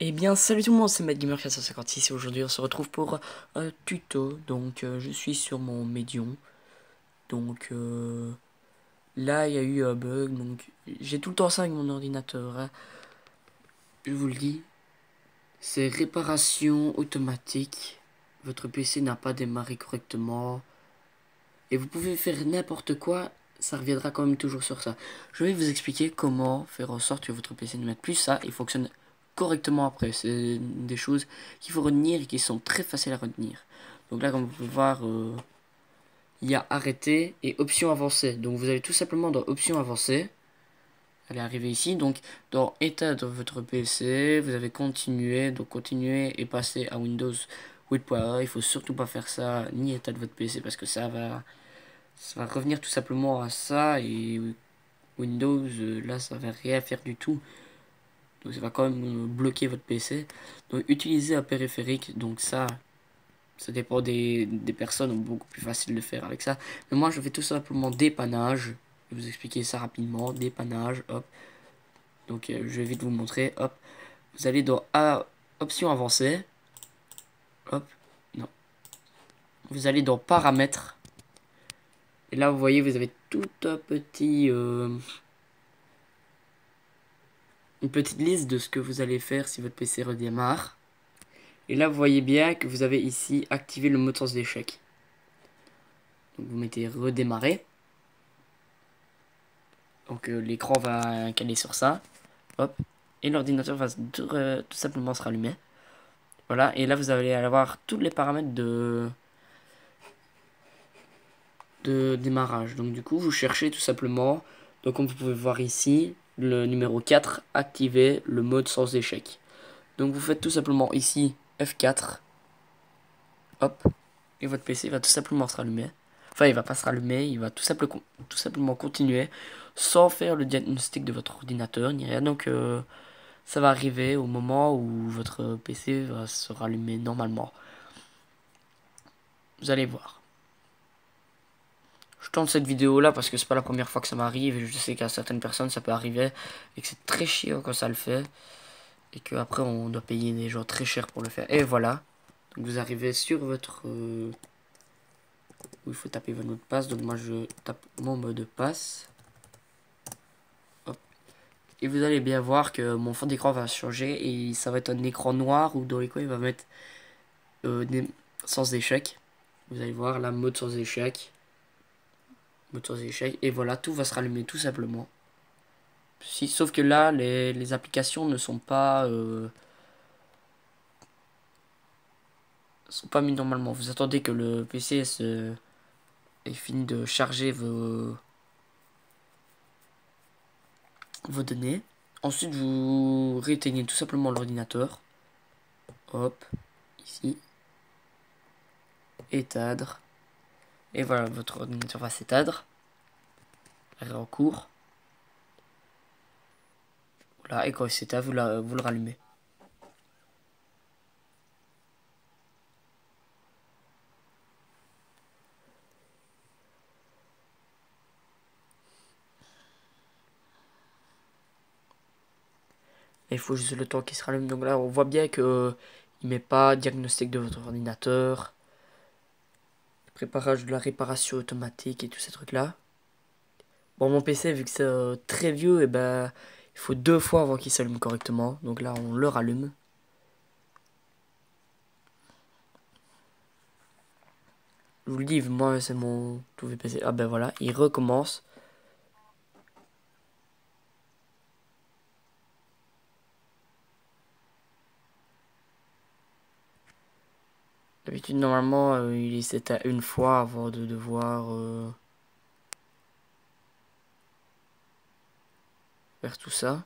Eh bien salut tout le monde, c'est MadGamer456 et aujourd'hui on se retrouve pour un tuto. Donc je suis sur mon Medium. Donc là il y a eu un bug, donc j'ai tout le temps ça avec mon ordinateur, hein. Je vous le dis, c'est réparation automatique. Votre PC n'a pas démarré correctement. Et vous pouvez faire n'importe quoi, ça reviendra quand même toujours sur ça. Je vais vous expliquer comment faire en sorte que votre PC ne mette plus ça et fonctionne correctement après. C'est des choses qu'il faut retenir et qui sont très faciles à retenir. Donc là, comme vous pouvez voir, il y a arrêter et options avancées. Donc vous allez tout simplement dans options avancées. Allez arriver ici. Donc dans état de votre PC, vous avez continué. Donc continuer et passer à Windows 8.1. Il faut surtout pas faire ça ni état de votre PC parce que ça va revenir tout simplement à ça et Windows, là, ça va rien faire du tout. Donc ça va quand même bloquer votre PC. Donc utiliser un périphérique, donc ça dépend des personnes, beaucoup plus facile de faire avec ça. Mais moi, je fais tout simplement dépannage. Je vais vous expliquer ça rapidement. Dépannage, hop. Donc je vais vite vous montrer, hop. Vous allez dans options avancées. Hop, non. Vous allez dans paramètres. Et là, vous voyez, vous avez tout un petit... une petite liste de ce que vous allez faire si votre PC redémarre. Et là, vous voyez bien que vous avez ici activé le mode sens d'échec. Donc vous mettez redémarrer. Donc l'écran va caler sur ça. Hop. Et l'ordinateur va tout simplement se rallumer. Voilà. Et là, vous allez avoir tous les paramètres de démarrage. Donc du coup, vous cherchez tout simplement. Donc comme vous pouvez voir ici, le numéro 4, activer le mode sans échec. Donc vous faites tout simplement ici F4. Hop. Et votre PC va tout simplement se rallumer. Enfin, il va pas se rallumer, il va tout simplement continuer sans faire le diagnostic de votre ordinateur ni rien. Donc ça va arriver au moment où votre PC va se rallumer normalement. Vous allez voir. Je tente cette vidéo là parce que c'est pas la première fois que ça m'arrive et je sais qu'à certaines personnes ça peut arriver et que c'est très chiant quand ça le fait et qu'après on doit payer des gens très cher pour le faire. Et voilà. Donc vous arrivez sur votre où il faut taper votre mot de passe. Donc moi je tape mon mot de passe. Hop. Et vous allez bien voir que mon fond d'écran va changer et ça va être un écran noir où dans les coins il va mettre des sans échec. Vous allez voir la mode sans échec. Mode sans échec. Et voilà, tout va se rallumer tout simplement. Sauf que là, les applications ne sont pas mis normalement. Vous attendez que le PC ait fini de charger vos données. Ensuite, vous rééteignez tout simplement l'ordinateur. Hop, ici. Éteindre. Et voilà, votre ordinateur va s'éteindre. Arrêt en cours. Voilà, et quand il s'éteint, vous le rallumez. Et il faut juste le temps qu'il se rallume. Donc là, on voit bien que il met pas diagnostic de votre ordinateur. Préparage de la réparation automatique et tous ces trucs-là. Bon, mon PC, vu que c'est très vieux, et ben, il faut 2 fois avant qu'il s'allume correctement. Donc là, on le rallume. Je vous le dis, moi, c'est mon tout vieux PC. Ah ben voilà, il recommence. D'habitude, normalement, il s'éteint une fois avant de devoir faire tout ça.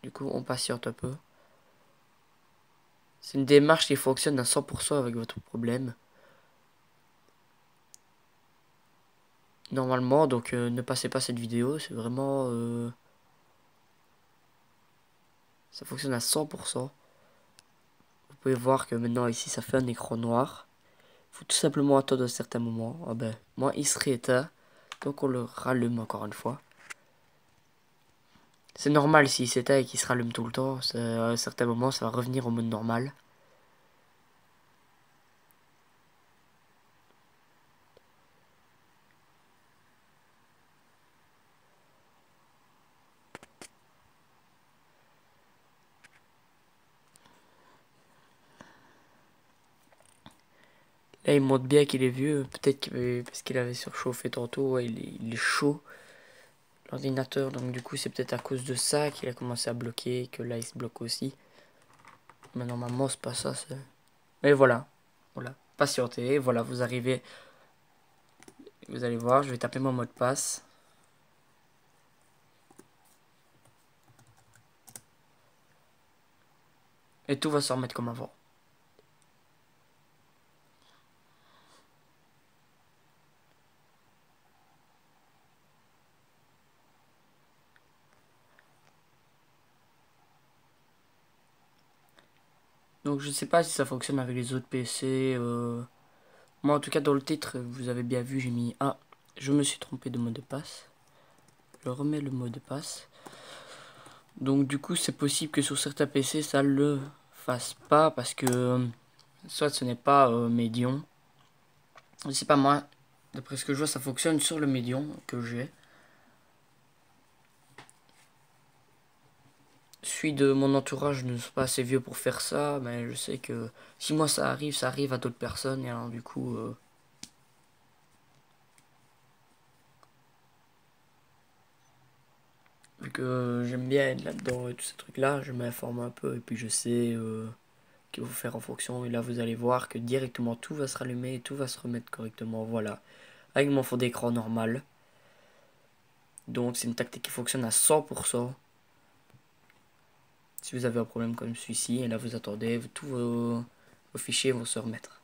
Du coup, on patiente un peu. C'est une démarche qui fonctionne à 100% avec votre problème. Normalement, donc ne passez pas cette vidéo, c'est vraiment... ça fonctionne à 100%. Vous pouvez voir que maintenant ici ça fait un écran noir. Il faut tout simplement attendre un certain moment. Ah ben, moi il serait éteint. Donc on le rallume encore une fois. C'est normal s'il s'éteint et qu'il se rallume tout le temps. À un certain moment, ça va revenir au mode normal. Là, il montre bien qu'il est vieux. Peut-être parce qu'il avait surchauffé tantôt. Ouais, il est chaud, l'ordinateur. Donc, du coup, c'est peut-être à cause de ça qu'il a commencé à bloquer. Que là, il se bloque aussi. Mais normalement, c'est pas ça. Mais voilà. Voilà. Patientez. Voilà, vous arrivez. Vous allez voir, je vais taper mon mot de passe. Et tout va se remettre comme avant. Donc je ne sais pas si ça fonctionne avec les autres PC. Moi en tout cas dans le titre, vous avez bien vu, j'ai mis ah, je me suis trompé de mot de passe. Je remets le mot de passe. Donc du coup c'est possible que sur certains PC ça le fasse pas parce que soit ce n'est pas Medion. Je sais pas moi, d'après ce que je vois ça fonctionne sur le Medion que j'ai. Celui de mon entourage ne suis pas assez vieux pour faire ça, mais je sais que si moi ça arrive à d'autres personnes et alors du coup vu que j'aime bien être là-dedans et tous ces trucs-là, je m'informe un peu et puis je sais qu'il faut faire en fonction. Et là, vous allez voir que directement tout va se rallumer et tout va se remettre correctement. Voilà. Avec mon fond d'écran normal. Donc, c'est une tactique qui fonctionne à 100%. Si vous avez un problème comme celui-ci, et là, vous attendez, tous vos fichiers vont se remettre.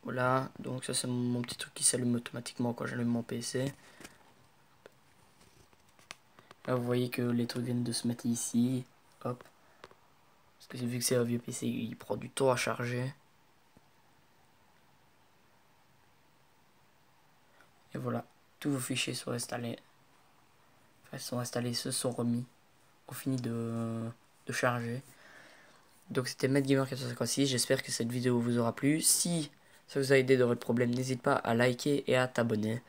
Voilà. Donc, ça, c'est mon petit truc qui s'allume automatiquement quand j'allume mon PC. Là, vous voyez que les trucs viennent de se mettre ici. Hop. Parce que vu que c'est un vieux PC, il prend du temps à charger. Et voilà, tous vos fichiers sont installés. Enfin, sont installés, se sont remis. On finit de charger. Donc c'était MadeGamer456. J'espère que cette vidéo vous aura plu. Si ça vous a aidé dans votre problème, n'hésitez pas à liker et à t'abonner.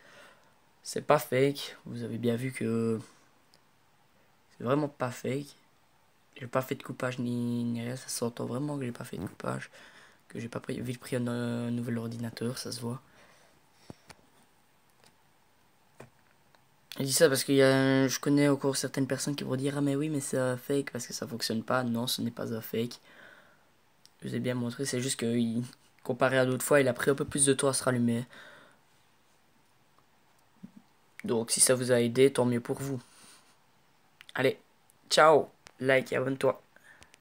C'est pas fake. Vous avez bien vu que c'est vraiment pas fake. J'ai pas fait de coupage ni rien. Ça s'entend vraiment que j'ai pas fait de coupage. Que j'ai pas vite pris un nouvel ordinateur. Ça se voit. Je dis ça parce que je connais encore certaines personnes qui vont dire ah mais oui mais c'est un fake parce que ça fonctionne pas. Non, ce n'est pas un fake. Je vous ai bien montré, c'est juste que comparé à d'autres fois, il a pris un peu plus de temps à se rallumer. Donc si ça vous a aidé, tant mieux pour vous. Allez, ciao, like et abonne-toi.